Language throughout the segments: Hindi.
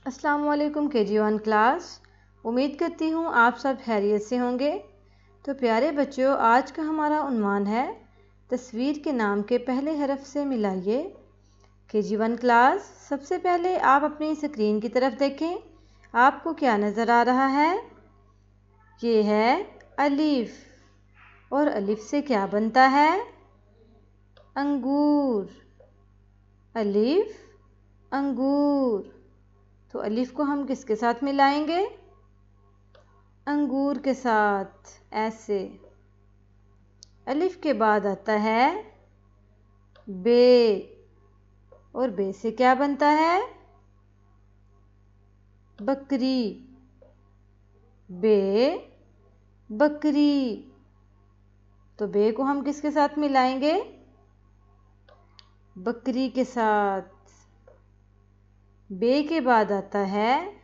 अस्सलाम वालेकुम KG1 क्लास। उम्मीद करती हूँ आप सब खैरियत से होंगे। तो प्यारे बच्चों, आज का हमारा उन्वान है तस्वीर के नाम के पहले हरफ से मिलाइए। KG1 क्लास, सबसे पहले आप अपनी स्क्रीन की तरफ देखें। आपको क्या नज़र आ रहा है? ये है अलिफ। और अलिफ से क्या बनता है? अंगूर। अलिफ अंगूर। तो अलिफ को हम किसके साथ मिलाएंगे? अंगूर के साथ, ऐसे। अलिफ के बाद आता है बे। और बे से क्या बनता है? बकरी। बे बकरी। तो बे को हम किसके साथ मिलाएंगे? बकरी के साथ। बे के बाद आता है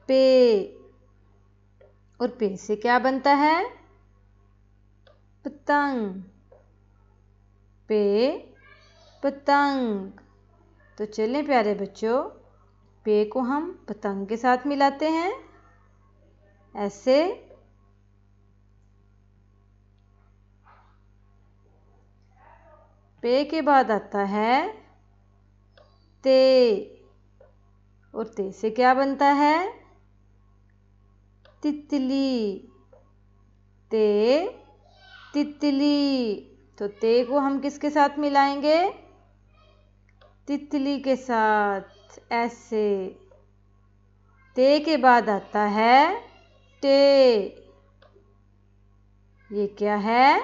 पे। और पे से क्या बनता है? पतंग। पे पतंग। तो चलें प्यारे बच्चों, पे को हम पतंग के साथ मिलाते हैं, ऐसे। पे के बाद आता है ते। और ते से क्या बनता है? तितली। ते तितली। तो ते को हम किसके साथ मिलाएंगे? तितली के साथ, ऐसे। ते के बाद आता है टे। ये क्या है?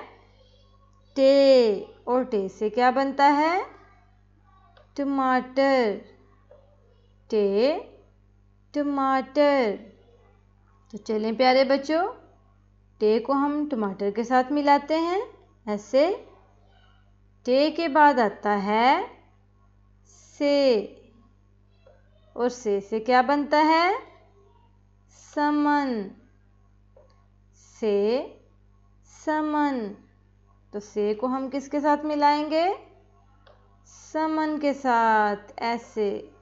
टे। और टे से क्या बनता है? टमाटर। टे टमाटर। तो चलें प्यारे बच्चों, टे को हम टमाटर के साथ मिलाते हैं, ऐसे। टे के बाद आता है से। और से क्या बनता है? समन। से समन। तो से को हम किसके साथ मिलाएंगे? समन के साथ, ऐसे।